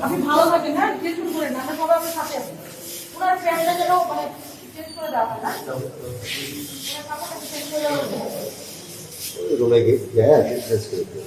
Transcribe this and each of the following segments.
আপনি ভালো থাকেন, হ্যাঁ, টেনশন করেন না, আমরা সবাই আপনার সাথে আছি। ওনার ফ্যামিলিটা যেন মানে চেঞ্জ করে দেওয়া হয় না, ওনার কাপড়টা চেঞ্জ করে দেওয়া হবে। রুমে গিয়ে হ্যাঁ চেঞ্জ করে দিও।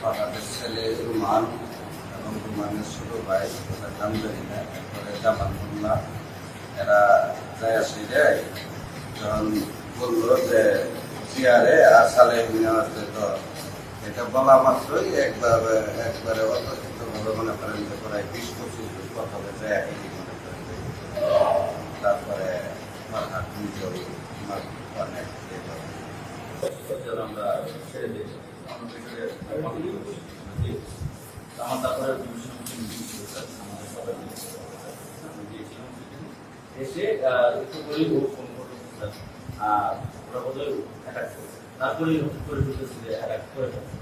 ফারহাদের ছেলে রুমান এবং রুমানের ছোট ভাই জামদারিনা এরপরে জামান মোল্লা এরা যায় আসে যায় যখন বললো যে চেয়ারে আর সালে নেওয়ার তো এটা বলা মাত্রই একবারে অতর্কিতভাবে মনে করেন যে প্রায় 20-25 কথা হয়েছে একই মনে করেন। তারপরে ফারহাদ নিজেও অনেক আমরা ছেড়ে দিই আমার তারপরে এসে একটু করেই ফোন করলো ওরা বোধহয় অ্যাটাক করেছে, তারপরেই হঠাৎ করে বুঝেছি যে অ্যাটাক করে ফেলছে।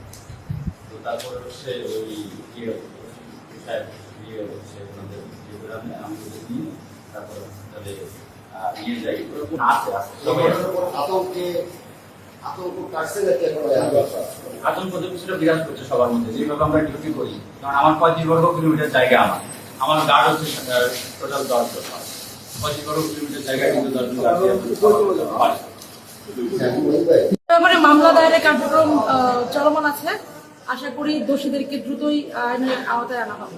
তো তারপরে হচ্ছে ওই ইয়ে হচ্ছে ওনাদের আমি নিয়ে তারপরে তাহলে নিয়ে যাই আছে আতঙ্কের কিছুটা বিরাজ করছে সবার মধ্যে। যেভাবে আমরা ডিউটি করি, কারণ আমার 35 বর্গ কিলোমিটার জায়গা, আমার গার্ড হচ্ছে টোটাল 10 জন, 35 বর্গ কিলোমিটার জায়গায় কিন্তু 10 জন মানে মামলা দায়েরের কার্যক্রম চলমান আছে। আশা করি দোষীদেরকে দ্রুতই আইনের আওতায় আনা হবে।